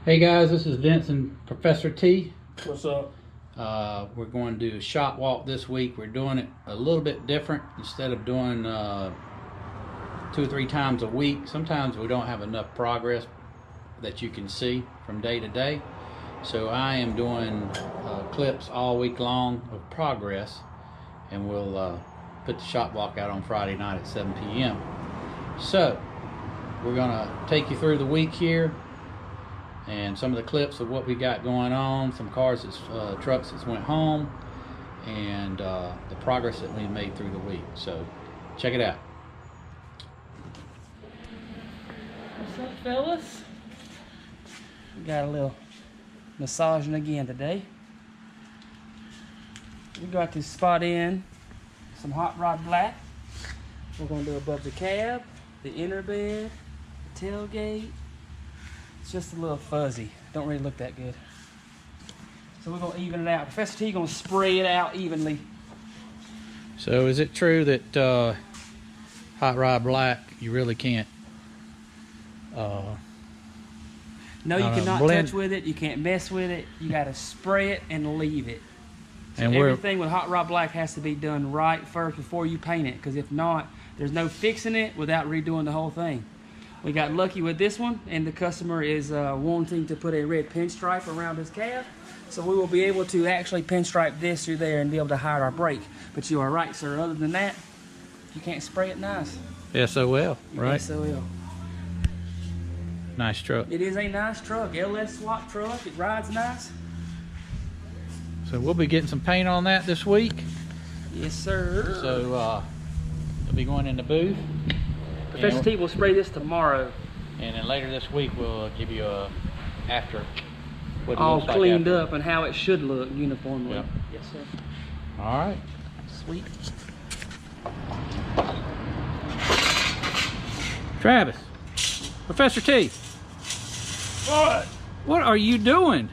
Hey guys, this is Vince and Professor T. What's up? We're going to do a shop walk this week. We're doing it a little bit different. Instead of doing 2 or 3 times a week, sometimes we don't have enough progress that you can see from day to day. So I am doing clips all week long of progress, and we'll put the shop walk out on Friday night at 7 p.m. So we're gonna take you through the week here and some of the clips of what we got going on, some cars that's trucks that went home, and the progress that we made through the week. So check it out. What's up, fellas? We got a little massaging again today. We got this spot in some hot rod black. We're gonna do above the cab, the inner bed, the tailgate. It's just a little fuzzy. Don't really look that good. So we're gonna even it out. Professor T gonna spray it out evenly. So is it true that hot rod black, you really can't No, you cannot touch with it. You can't mess with it. You gotta spray it and leave it. So and everything with hot rod black has to be done right first before you paint it, because if not, there's no fixing it without redoing the whole thing. We got lucky with this one, and the customer is wanting to put a red pinstripe around his cab, so we will be able to actually pinstripe this through there and be able to hide our brake. But you are right, sir. Other than that, you can't spray it nice. SOL, right? SOL. Nice truck. It is a nice truck, LS swap truck. It rides nice. So we'll be getting some paint on that this week. Yes, sir. So it'll be going in the booth. Professor T will spray this tomorrow. And then later this week we'll give you a after. What it All looks like cleaned after. up and how it should look uniformly. Yep. Yes, sir. All right. Sweet. Travis, Professor T, What? what are you doing?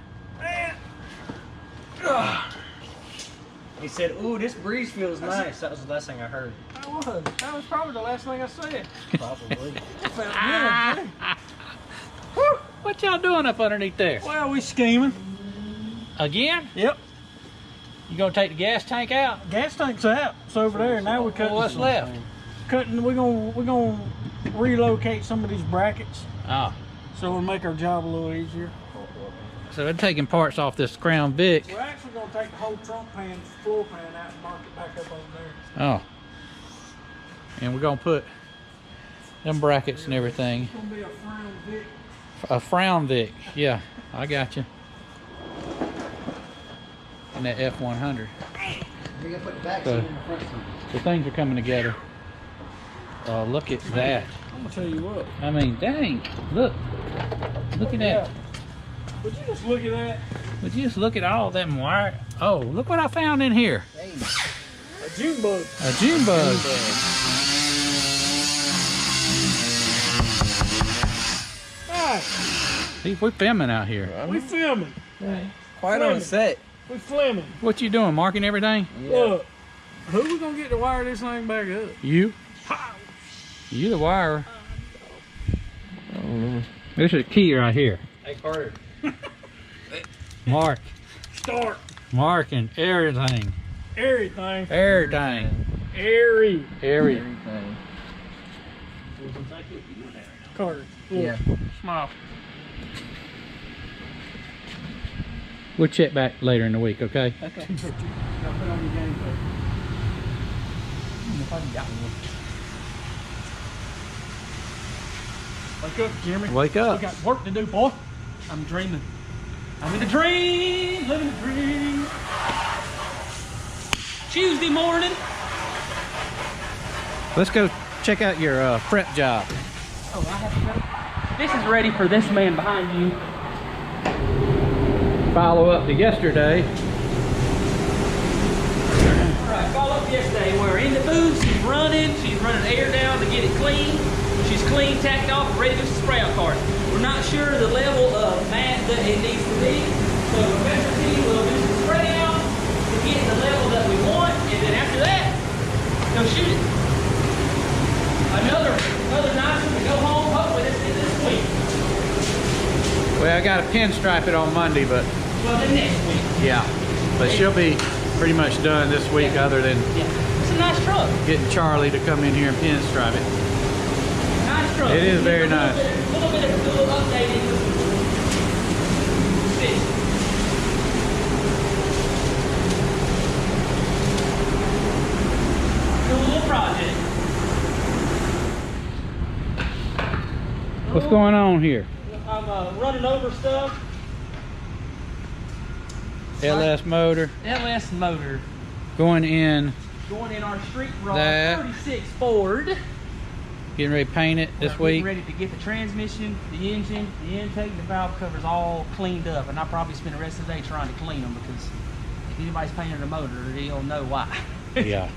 He said, "Ooh, this breeze feels nice." That was the last thing I heard. That was probably the last thing I said. Probably. It felt good, too. Woo, what y'all doing up underneath there? Well, we scheming. Again? Yep. You gonna take the gas tank out? Gas tank's out. It's over there. Now we're cutting. Well, what's left? Cutting. We're gonna relocate some of these brackets, Oh, so it'll make our job a little easier. so they're taking parts off this Crown Vic. We're actually gonna take the whole trunk pan, floor pan out and mark it back up over there. Oh. And we're gonna put them brackets and everything. It's gonna be a Frown Vic. A Frown Vic, yeah, I got you. And that F100. You're gonna put the back So- seat in the front seat. So things are coming together. Look at that. I'm gonna tell you what. I mean, dang, look at that. Would you just look at that? Would you just look at all them wire? Oh, look what I found in here. A June bug. A June bug. Alright, See, we're filming out here. we filming. Quite Fleming. on set. We filming. What you doing, marking everything? Look, who we gonna get to wire this thing back up? You? You the wire. There's a key right here. Hey, Carter. Mark. Start. Marking everything. Everything. Everything. Airy. Everything. Carter. Look. Yeah. Smile. We'll check back later in the week, okay? Okay. Now put on your game play. Wake up, Jimmy. Wake We up. got work to do, boy. I'm dreaming. I'm in a dream, living a dream. Tuesday morning. Let's go check out your prep job. Oh, I have to go. This is ready for this man behind you. Follow up to yesterday. Alright, follow up yesterday. We're in the booth. She's running air down to get it clean. She's clean, tacked off, ready to spray out card. We're not sure the level of mat that it needs to be, so Professor T will do some spray out to get the level that we want, and then after that, go shoot it. Another nice one to go home. Hopefully this week. Yeah, I got to pinstripe it on Monday, but Well, then next week. yeah. But she'll be pretty much done this week, other than Yeah. It's a nice truck. getting Charlie to come in here and pinstripe it. Nice truck. It is very A little nice. bit of a little updating with fish. Do a little project. What's going on here? I'm running over stuff. LS motor LS motor going in, going in our street rod That. 36 Ford. getting ready to paint it this Getting week. ready to get the transmission, the engine, the intake, the valve covers all cleaned up, and I'll probably spend the rest of the day trying to clean them, because if anybody's painting a motor, he'll know why. Yeah.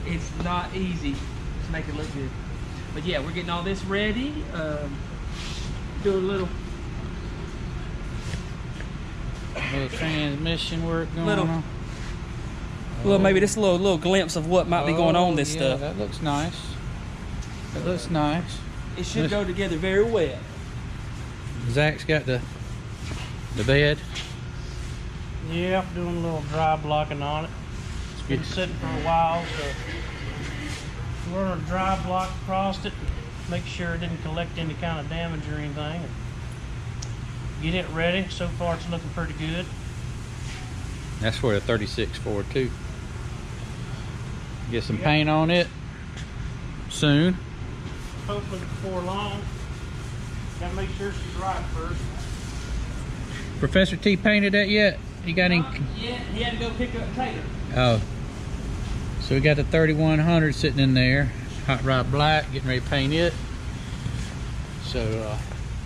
It's not easy to make it look good. But yeah, we're getting all this ready. Do a little transmission work going Little- on. well, maybe just a little glimpse of what might be going on this yeah, stuff. That looks nice. That looks nice. It should go together very well. Zach's got the bed. Yeah, doing a little dry blocking on it. It's been sitting for a while, so we're gonna dry block across it, make sure it didn't collect any kind of damage or anything. And get it ready. So far, it's looking pretty good. That's for the 36 Ford too. Get some paint on it soon. Hopefully before long. Gotta make sure she's right first. Professor T painted that yet? You got any? Yeah, he had to go pick up Taylor. Oh. So we got the 3100 sitting in there. Hot rod black, getting ready to paint it. So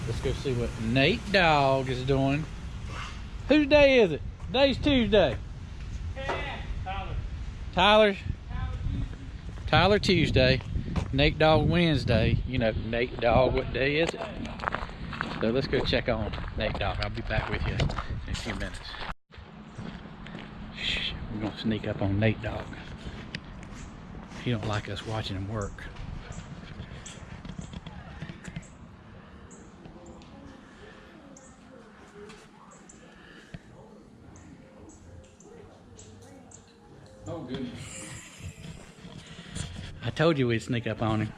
let's go see what Nate Dogg is doing. Whose day is it? Today's Tuesday. Yeah, Tyler Tuesday. Nate Dogg Wednesday. You know, Nate Dogg, what day is it? So let's go check on Nate Dogg. I'll be back with you in a few minutes. Shh, we're gonna sneak up on Nate Dogg. He don't like us watching him work. Oh goodness. I told you we'd sneak up on him.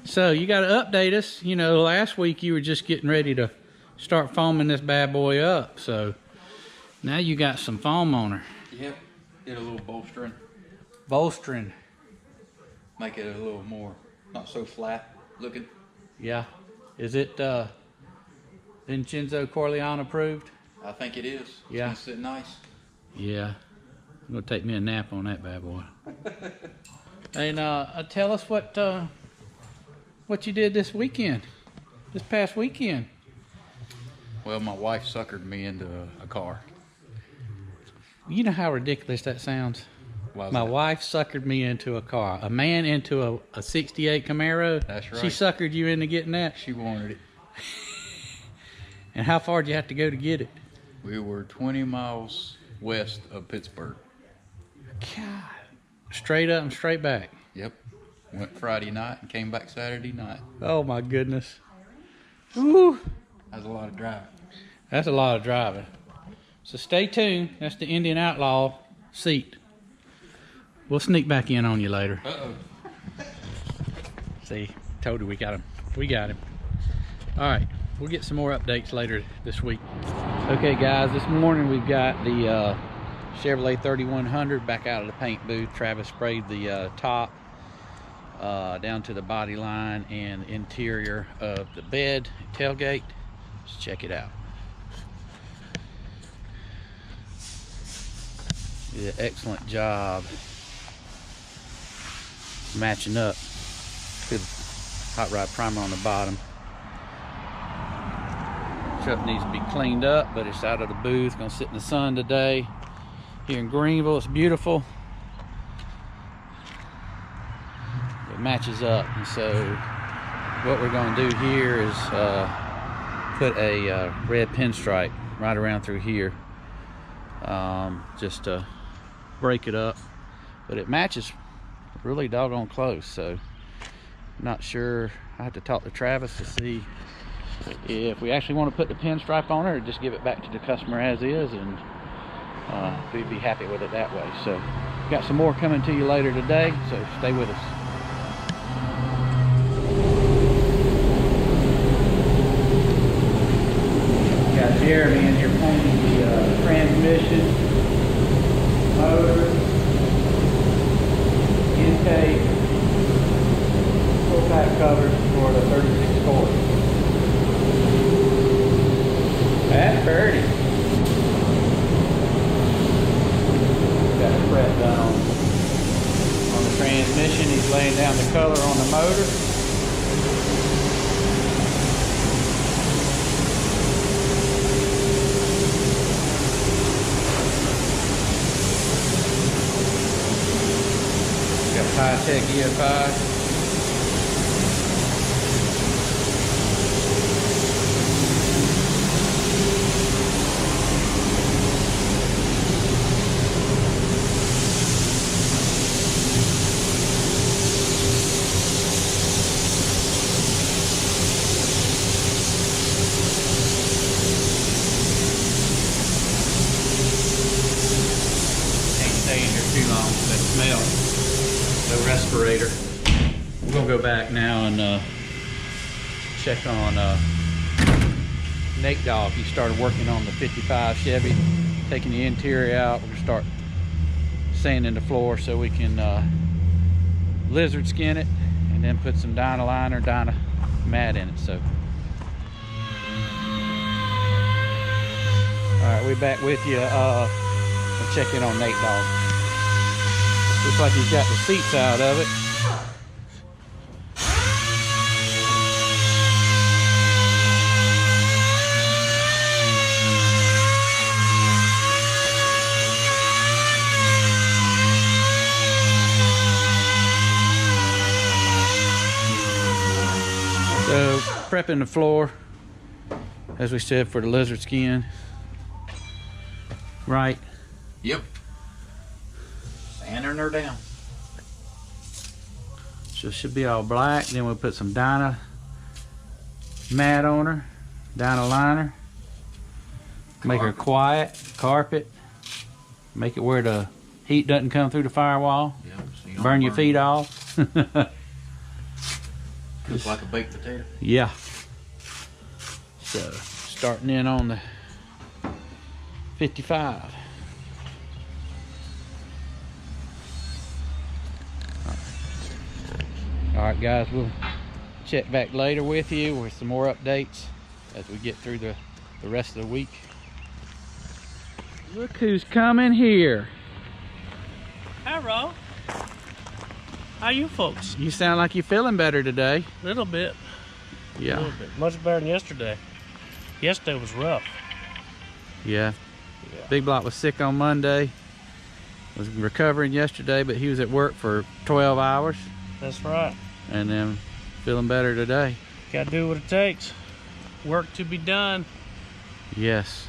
So you got to update us. You know, last week you were just getting ready to start foaming this bad boy up. So now you got some foam on her. Yep, did a little bolstering, Bolstering. make it a little more, not so flat looking. Yeah. Is it Vincenzo Corleone approved? I think it is. It's Yeah. gonna sit nice. Yeah. I'm gonna take me a nap on that bad boy. And tell us what you did this weekend, this past weekend. Well, my wife suckered me into a car. You know how ridiculous that sounds? Why was My that? wife suckered me into a car. A man into a 68 Camaro. That's right. She suckered you into getting that? She wanted it. And how far did you have to go to get it? We were 20 miles west of Pittsburgh. God. Straight up and straight back. Yep. Went Friday night and came back Saturday night. Oh my goodness. Ooh. That was a lot of driving. That's a lot of driving. So stay tuned. That's the Indian Outlaw seat. We'll sneak back in on you later. Uh-oh. See, told you we got him. We got him. All right, we'll get some more updates later this week. Okay, guys, this morning we've got the Chevrolet 3100 back out of the paint booth. Travis sprayed the top down to the body line and interior of the bed, tailgate. Let's check it out. Did an excellent job matching up. Good hot rod primer on the bottom. Truck needs to be cleaned up, but it's out of the booth. Gonna sit in the sun today here in Greenville. It's beautiful. It matches up, and so what we're gonna do here is put a red pinstripe right around through here, just to break it up. But it matches really doggone close, so I'm not sure. I have to talk to Travis to see if we actually want to put the pinstripe on it or just give it back to the customer as is, and we'd be happy with it that way. So got some more coming to you later today, so stay with us. Got Jeremy in here painting the transmission, motor, intake, full pack covers for the 36 Ford. That's pretty. Got a prep done on the transmission. He's laying down the color on the motor. Got high-tech EFI. Stay in here too long, that smell. No respirator. We're gonna go back now and check on Nate Dogg. He started working on the 55 Chevy, taking the interior out. We're gonna start sanding the floor so we can lizard skin it and then put some Dyna liner, Dyna mat in it. So, all right, we're back with you. And check in on Nate Dogg. Looks like he's got the seats out of it. So, prepping the floor, as we said, for the lizard skin. Right. Yep. Sanding her down. So it should be all black. Then we'll put some Dyna mat on her, Dyna liner. Make her quiet, carpet. Make it where the heat doesn't come through the firewall. Yep. So you don't Burn your feet off. Looks like a baked potato. Yeah. So starting in on the 55. All right, guys, we'll check back later with you with some more updates as we get through the rest of the week. Look who's coming here. Hello. How you folks? You sound like you're feeling better today. A little bit. Yeah. A little bit. Much better than yesterday. Yesterday was rough. Yeah. Yeah. Big Block was sick on Monday. Was recovering yesterday, but he was at work for 12 hours. That's right. And then feeling better today. Gotta do what it takes. Work to be done. Yes.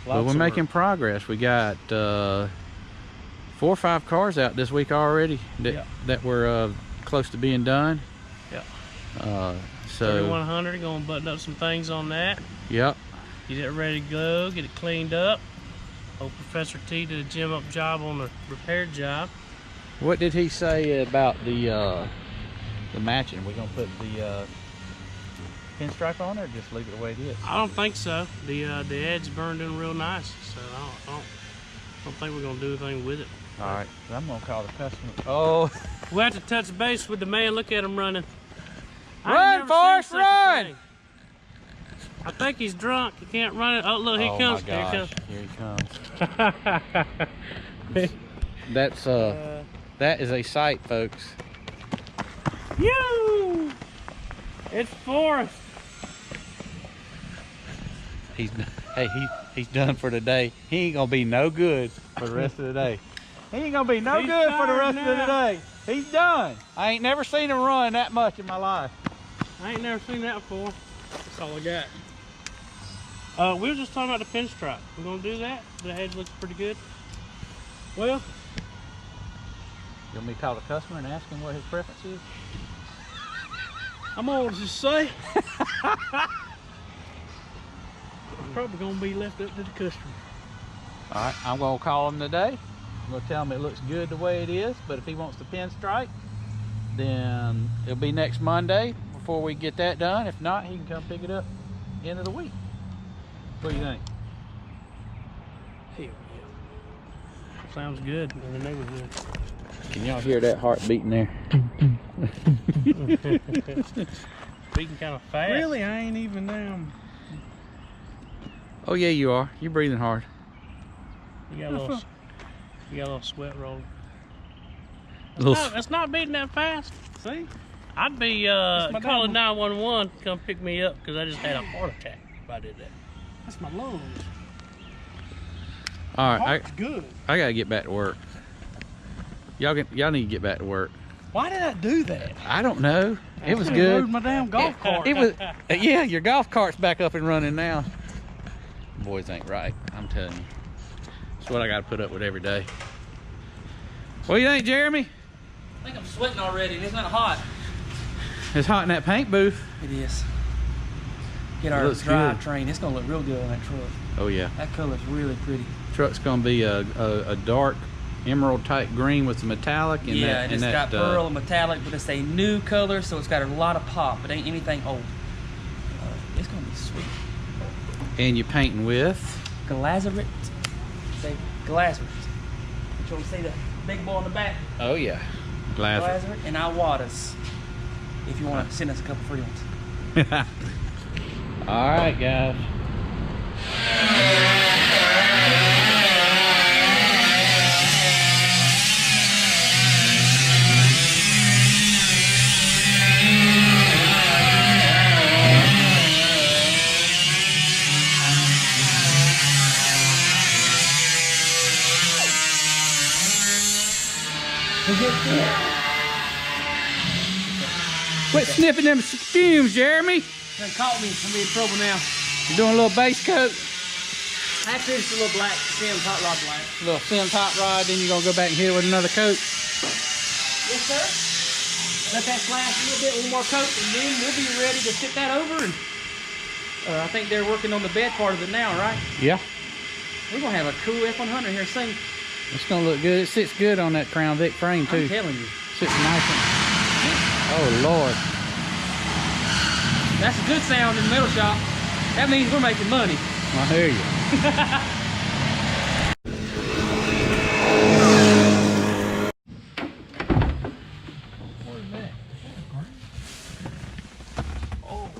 But Lots we're of making work. progress. We got 4 or 5 cars out this week already that were close to being done. Yeah. So 3100, gonna button up some things on that. Yep. Get it ready to go, get it cleaned up. Old Professor T did a gem up job on the repair job. What did he say about the matching? We're gonna put the pinstripe on it or just leave it the way it is? I don't think so. The edge burned in real nice, so I don't think we're gonna do anything with it. All right, I'm gonna call the customer. Oh, We'll have to touch base with the man. Look at him running. I ain't run, never Forrest, seen such a run! thing. I think he's drunk. He can't run it. Oh, look, here he comes. My gosh. Here he comes. That's that is a sight, folks. You! It's Forrest. He's done for the day. He ain't gonna be no good for the rest of the day. He ain't gonna be no He's good for the rest tired of the day. He's done. I ain't never seen him run that much in my life. I ain't never seen that before. That's all I got. We were just talking about the pinstripe. We're gonna do that. The head looks pretty good. Well, You want me to call the customer and ask him what his preference is? I'm gonna just say probably gonna be left up to the customer. All right, I'm gonna call him today. I'm gonna tell him it looks good the way it is, but if he wants the pinstripe, then it'll be next Monday before we get that done. If not, he can come pick it up end of the week. What do you think? Hell yeah. Sounds good in the neighborhood. Can y'all hear that heart beating there? Beating kind of fast. Really, I ain't even down. Oh yeah, you are. You're breathing hard. You got a little sweat rolling. Little It's not beating that fast. See? I'd be calling 911 to come pick me up because I just had a heart attack if I did that. That's my lungs. All right, Good. I gotta get back to work. Y'all need to get back to work. Why did I do that? I don't know. It was I good. rode my damn golf cart. It was. Yeah, your golf cart's back up and running now. Boys ain't right. I'm telling you. That's what I gotta put up with every day. What do you think, Jeremy? I think I'm sweating already, and it's not hot. It's hot in that paint booth. It is. Get our drivetrain. It's gonna look real good on that truck. Oh yeah. That color's really pretty. Truck's gonna be a dark emerald type green with some metallic. And yeah, that, and and it's that, got pearl and metallic, but it's a new color, so it's got a lot of pop. It ain't anything old. It's gonna be sweet. And you're painting with? Glazerit. Say Glazerit. Shall we say the big boy on the back? Oh yeah. Glazerit. Glazerit and Iwatas. If you want to send us a couple free ones. All right, guys. Quit sniffing them fumes, Jeremy. Done caught me. I'm in trouble now. You're doing a little base coat. Actually, it's a little black Sims hot rod black. A little Sims hot rod, then you're gonna go back and hit it with another coat. Yes, sir. Let that flash a little bit, one more coat, and then we'll be ready to tip that over. And I think they're working on the bed part of it now, right? Yeah. We're gonna have a cool F100 here soon. It's gonna look good. It sits good on that Crown Vic frame too. I'm telling you. Sits nice. Oh Lord. That's a good sound in the metal shop. That means we're making money. I hear you. What is that? Oh,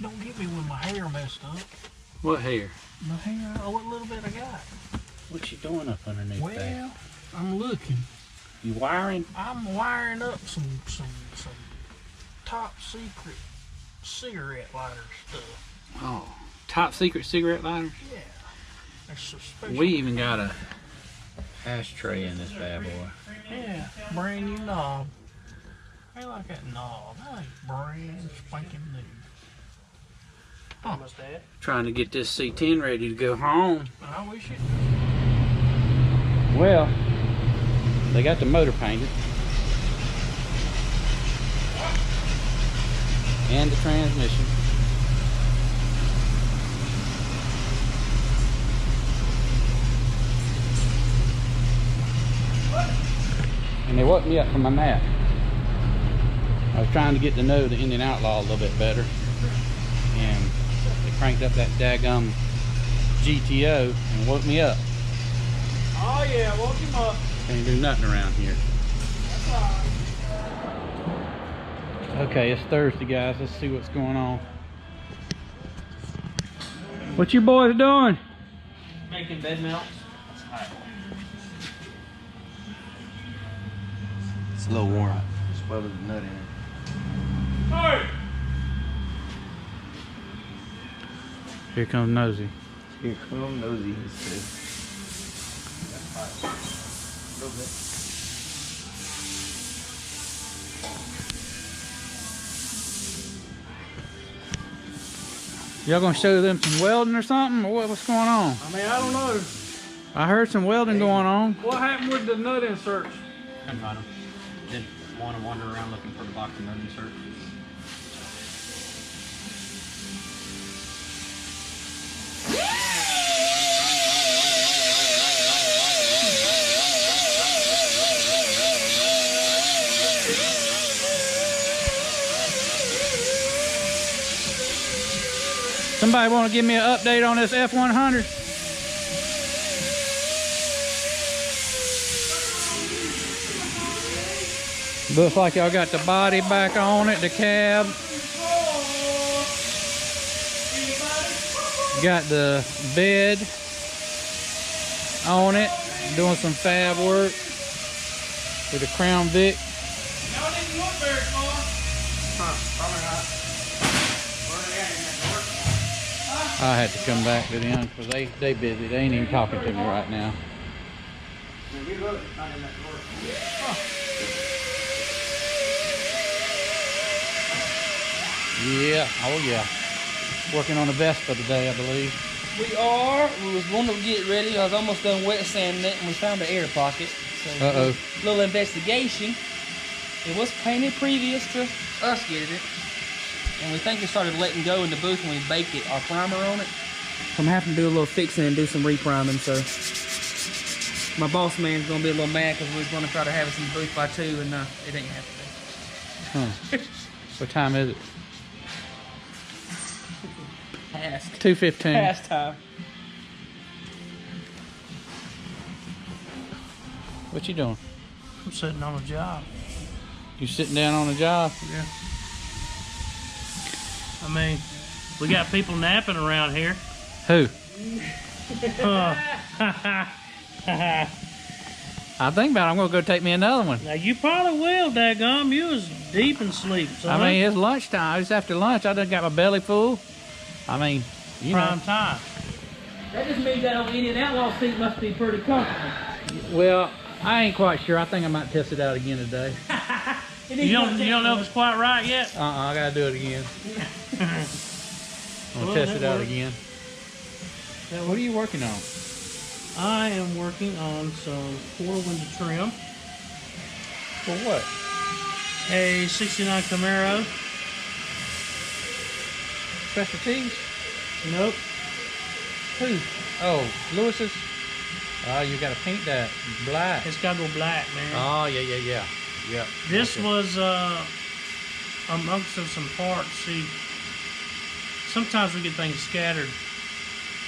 don't get me with my hair messed up. What hair? My hair, what little bit I got. What you doing up underneath there? Well, I'm looking. You wiring? I'm wiring up some top secret cigarette lighter stuff. Oh, top secret cigarette lighters? Yeah. There's some special. We even got a ashtray in this bad boy. Yeah, brand new knob. I like that knob. That ain't brand spanking new. Almost that. Trying to get this C10 ready to go home. I wish it. Well, they got the motor painted. And the transmission. And they woke me up from my nap. I was trying to get to know the Indian Outlaw a little bit better. And they cranked up that daggum GTO and woke me up. Oh yeah, woke him up. Can't do nothing around here. That's all right. Okay, it's Thursday, guys. Let's see what's going on. What you boys doing? Making bed mounts. It's a little warm. Just welded the nut in it. Hey! Here comes Nosy. Here come Nosy. He said. A little bit. Y'all gonna show them some welding or something? Or what's going on? I mean, I don't know. I heard some welding going on. What happened with the nut inserts? Couldn't find them. Didn't want to wander around looking for the box of nut insert. Somebody want to give me an update on this F100? Looks like y'all got the body back on it, the cab. Got the bed on it, doing some fab work with the Crown Vic. Y'all didn't look very far. I had to come back to them because they busy. They ain't even talking to me right now. Yeah, oh yeah. Working on the Vespa today, I believe. We are. We was going to get ready. I was almost done wet sanding it, and we found an air pocket. So Uh-oh. A little investigation. It was painted previous to us getting it, and we think it started letting go in the booth when we baked it, our primer on it. So I'm having to do a little fixing and do some repriming. So my boss man's gonna be a little mad because we was gonna try to have it in the booth by 2, and it ain't happening. Huh. What time is it? Past. 2:15. Past time. What you doing? I'm sitting on a job. You sitting down on a job? Yeah. I mean, we got people napping around here. Who? I think about it. I'm gonna go take me another one. Now you probably will, daggum. You was deep in sleep. So I mean, it's lunchtime. It's after lunch. I done got my belly full. I mean, you prime know. time. That just means that on Indian Outlaw seat must be pretty comfortable. Well, I ain't quite sure. I think I might test it out again today. You don't know if it's quite right yet? I gotta do it again. I'm gonna test it out again. What are you working on? I am working on some quarter window trim. For what? A 69 Camaro. Specialties? Nope. Who? Oh, Lewis's? Oh, you gotta paint that black. It's got to go black, man. Oh, yeah. Yeah. This gotcha. was amongst of some parts. See, sometimes we get things scattered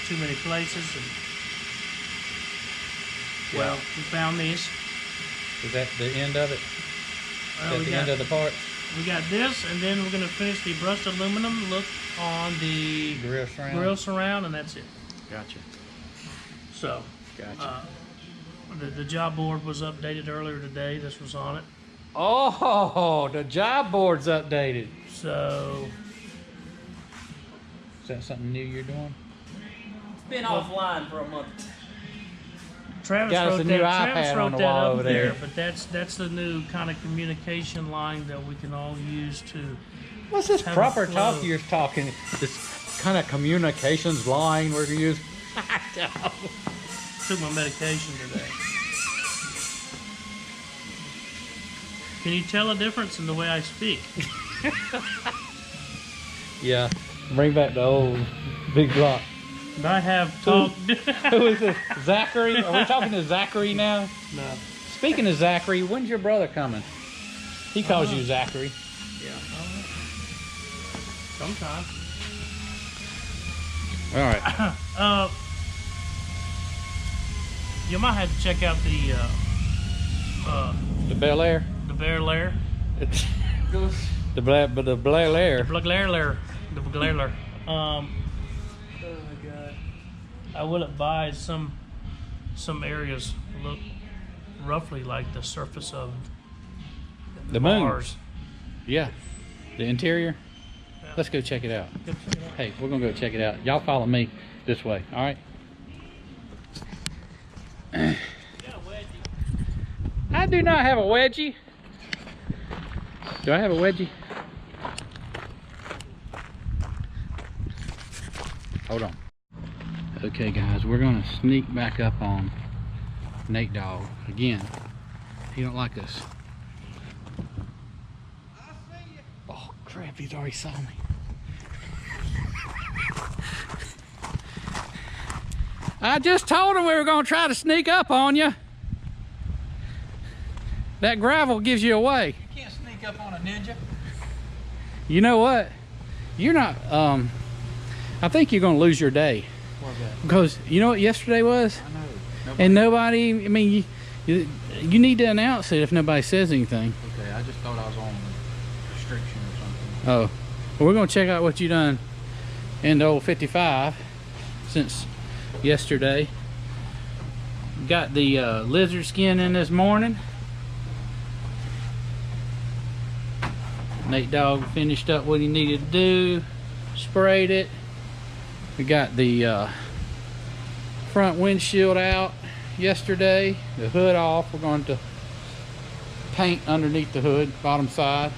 too many places, and well, we found these. Is that the end of it? Well, Is that the end of the part? we got this, and then we're gonna finish the brushed aluminum look on the Grill surround? surround, and that's it. Gotcha. So, Gotcha. the job board was updated earlier today. This was on it. Oh, the job board's updated. So, Is that something new you're doing? Been offline for a month. Travis Got us wrote a new that. Travis iPad wrote on the that wall up over there. But that's the new kind of communication line that we can all use to. What's this Have a proper flow. talk you're talking? This kind of communications line we're gonna use? Took my medication today. Can you tell a difference in the way I speak? Yeah. Bring back the old big block. I have talked. Who is this? Zachary? Are we talking to Zachary now? No. Speaking of Zachary, when's your brother coming? He calls you Zachary. Yeah. Sometime. All right. You might have to check out the The Bel Air. Bear Lair. It's the Bel Air. The Blair Lair. The Blair Lair. Oh my god. I will advise some areas look roughly like the surface of The moon. Mars. Yeah. The interior. Yeah. Let's go check it out. Go check it out. Hey, we're gonna go check it out. Y'all follow me this way, all right? I do not have a wedgie. Do I have a wedgie? Hold on. Okay, guys, we're gonna sneak back up on Nate Dogg again. He don't like us. Oh crap! He's already saw me. I just told him we were gonna try to sneak up on you. That gravel gives you away. You can't sneak up on a ninja. You know what? You're not, I think you're gonna lose your day. What's that? Because you know what yesterday was? I know. And nobody, I mean, you need to announce it if nobody says anything. Okay, I just thought I was on restriction or something. Oh, well, we're gonna check out what you done in the old 55 since yesterday. Got the lizard skin in this morning. Nate Dogg finished up what he needed to do, sprayed it. We got the front windshield out yesterday, the hood off. We're going to paint underneath the hood, bottom side,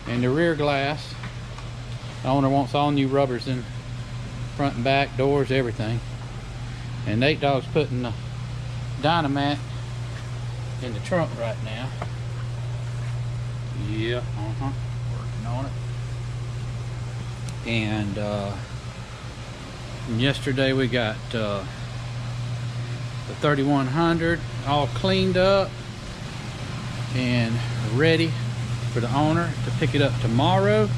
and the rear glass. The owner wants all new rubbers in front and back, doors, everything. And Nate Dogg's putting the dynamite in the trunk right now. Yeah, working on it. And yesterday we got the 3100 all cleaned up and ready for the owner to pick it up tomorrow.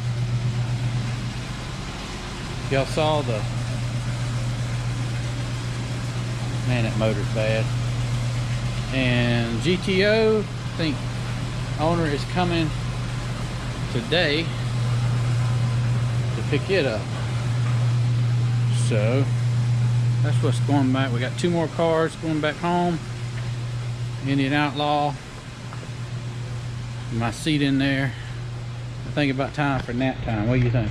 Y'all saw the, man, that motor's bad. And GTO, I think owner is coming today to pick it up. So that's what's going back. We got 2 more cars going back home. Indian Outlaw, my seat in there. I think about time for nap time. What do you think?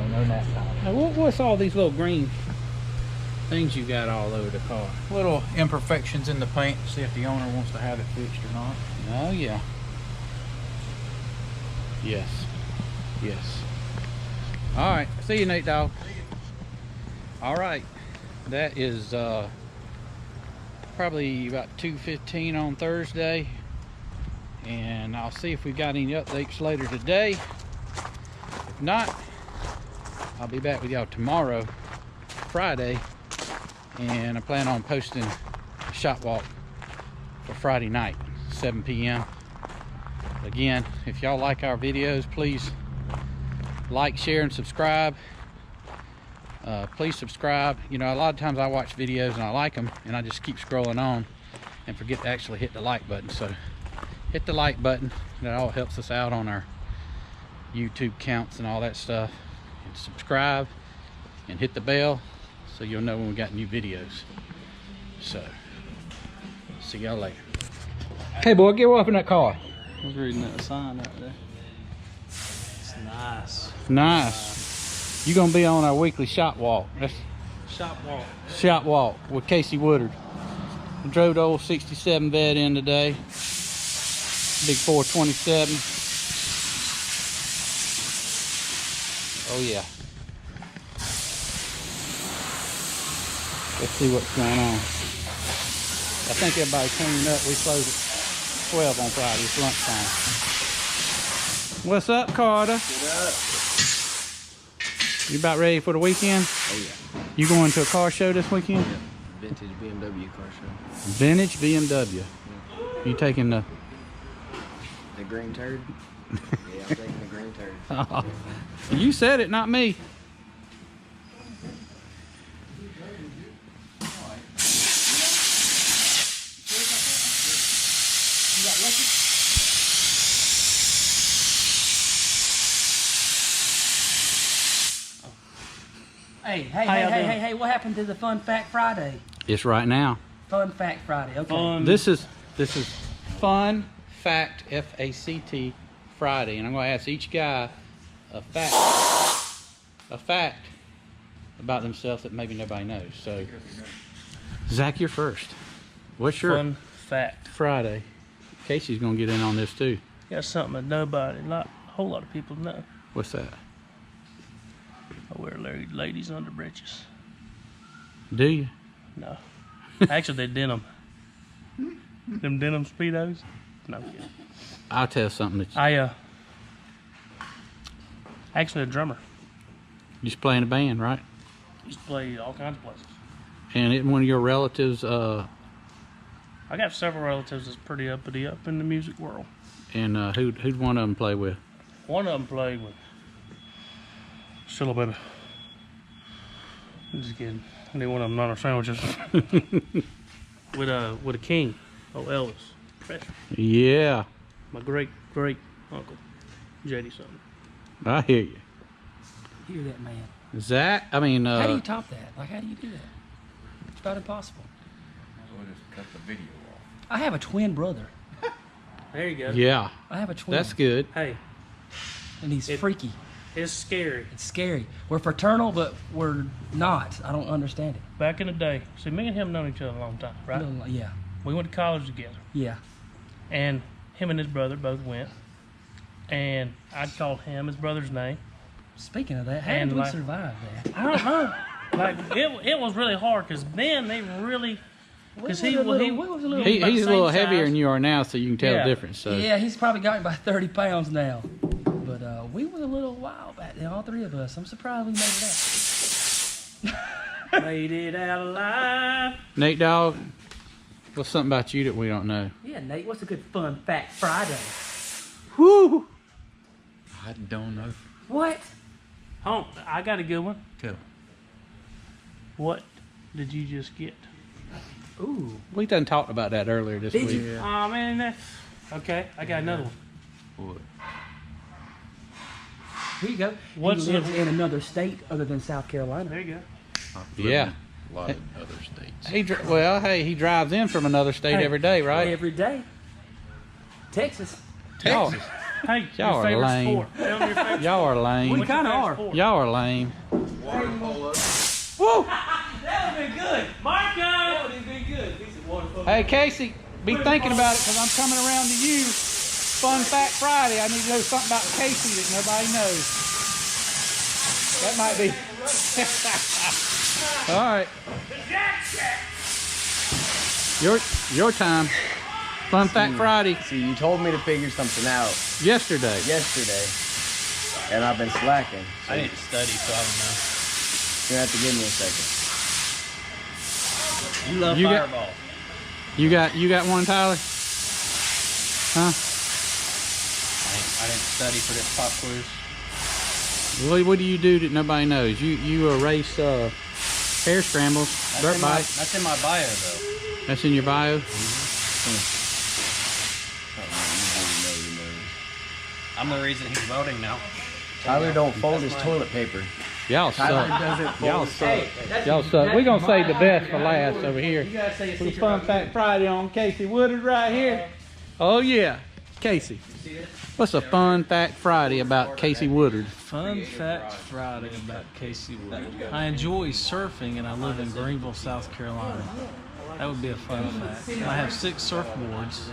No nap time. Now, what's all these little green things you got all over the car? Little imperfections in the paint. See if the owner wants to have it fixed or not. Oh yeah. Yes. Yes. All right. See you, Nate Dogg. All right. That is probably about 2:15 on Thursday, and I'll see if we got any updates later today. If not, I'll be back with y'all tomorrow, Friday, and I plan on posting a shop walk for Friday night, 7 p.m. Again, if y'all like our videos, please like, share, and subscribe. Please subscribe. You know, a lot of times I watch videos and I like them, and I just keep scrolling on and forget to actually hit the like button. So hit the like button. That all helps us out on our YouTube counts and all that stuff. And subscribe and hit the bell so you'll know when we got new videos. So see y'all later. Hey boy, get up in that car. I was reading that sign out there. It's nice. Nice. You're gonna be on our weekly shop walk. That's Shop walk. shop walk with Casey Woodard. I drove the old 67 vet in today. Big 427. Oh yeah. Let's see what's going on. I think everybody's cleaning up. We close at 12 on Friday. It's lunchtime. What's up, Carter? Get up. You about ready for the weekend? Oh yeah. You going to a car show this weekend? Yeah. Vintage BMW car show. Vintage BMW. You taking the... The green turd? Yeah, I'm taking the green turd. You said it, not me. Hey, what happened to the Fun Fact Friday? It's right now. Fun Fact Friday, okay. Fun. This is Fun Fact, F-A-C-T, Friday, and I'm going to ask each guy a fact about themselves that maybe nobody knows. So, Zach, you're first. What's your Fun fact. Friday? Casey's going to get in on this too. Got something that nobody, a whole lot of people know. What's that? I wear ladies' underbreeches. Do you? No. Actually, they're denim. Them denim Speedos? No, I'm kidding. I'll tell you something that Actually a drummer. you just play in a band, right? Used to play all kinds of places. And it, one of your relatives, I got several relatives that's pretty uppity up in the music world. and who'd one of them play with? One of them played with still a bit of I'm just kidding. I didn't want them on our sandwiches. with a king. Oh, Elvis. Presley. Yeah, My great uncle. JD something. I hear you. Hear that, man. Zach, I mean, How do you top that? Like, how do you do that? It's about impossible. We'll just cut the video off. I have a twin brother. There you go. yeah, I have a twin. that's good. Hey, And he's freaky. it's scary. It's scary. We're fraternal, but we're not. I don't understand it. Back in the day, see, me and him known each other a long time, right? Yeah. We went to college together, Yeah. and him and his brother both went. And I'd call him his brother's name. Speaking of that, how And did we like- survive that? I don't know. Like it was really hard because then they really because We was a little He's about a the little same heavier size. than you are now, so you can tell Yeah. the difference. So Yeah, he's probably got me by 30 pounds now. But we was a little wild back then, all three of us. I'm surprised we made it out. made it out alive. Nate Dogg, what's something about you that we don't know? Yeah, Nate, what's a good fun fact Friday? Whoo! I don't know. What? Oh, I got a good one. Tell. What did you just get? Ooh. We done talked about that earlier this Did week. you? Oh man, that's okay. I got another one. What? Here you go. What's he lives the- in another state other than South Carolina. There you go. I've lived Yeah. in A lot of other states. He drives in from another state Hey. every day, right? Every day. Texas. Y'all, Hey, Y'all your are favorite lame. sport. Tell me your favorite y'all are We lame. What's your kind of favorite are. sport? Y'all are lame. Water polo. Woo! That would be good. Marco! would be good. Hey Casey, be thinking about it because I'm coming around to you. Fun Fact Friday. I need to know something about Casey that nobody knows. That might be. All right. Your time. Fun Fact Friday. See, you told me to figure something out Yesterday. yesterday, and I've been slacking. So I didn't study, so I don't know. you're gonna have to give me a second. You love You got- Fireball. You got one, Tyler? Huh? I didn't study for this pop quiz. What do you do that nobody knows? You race hair scrambles, dirt bikes. That's in my bio, though. That's in your bio. I'm the reason he's voting now. Tyler don't fold his toilet paper. Y'all Tyler suck. doesn't fold Y'all his suck. Y'all suck. We're gonna save the best for last over here. You gotta say a Little Fun Fact Friday on Casey Woodard right here. Oh yeah, Casey. What's a Fun Fact Friday about Casey Woodard? Fun fact Friday about Casey Wood. I enjoy surfing and I live in Greenville, South Carolina. That would be a fun fact. I have 6 surfboards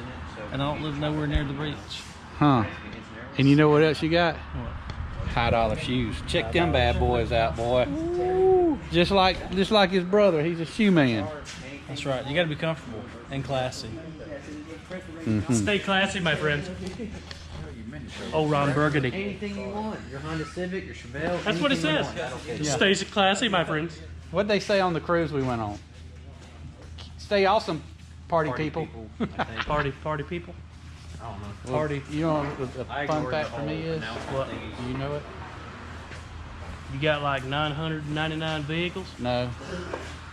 and I don't live nowhere near the beach. Huh? And you know what else you got? What? $5 shoes. Check them bad boys out, boy. Just like his brother. He's a shoe man. That's right. You got to be comfortable and classy. Stay classy, my friends. Oh, Ron Burgundy. Anything you want. Your Honda Civic, your Chevelle. That's what it anything you says. want. Stay classy, my friends. What'd they say on the cruise we went on? Stay awesome, party people. Party people. Party. You know what the fun fact for me is? What? Do you know it? You got like 999 vehicles. No.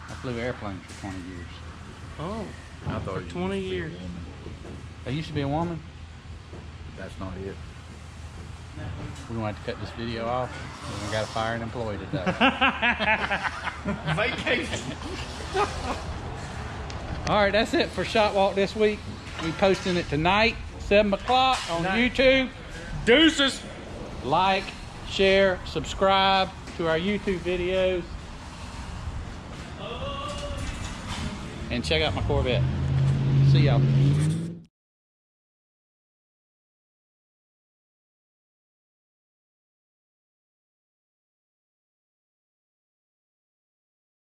I flew airplanes for 20 years. Oh, I thought for 20 years. I used to be a woman. That's not it. We're gonna have to cut this video off. We got to fire an employee today. Vacation. All right, that's it for Shot Walk this week. We posting it tonight, 7 o'clock on YouTube. Deuces. Like, share, subscribe to our YouTube videos. And check out my Corvette. See y'all.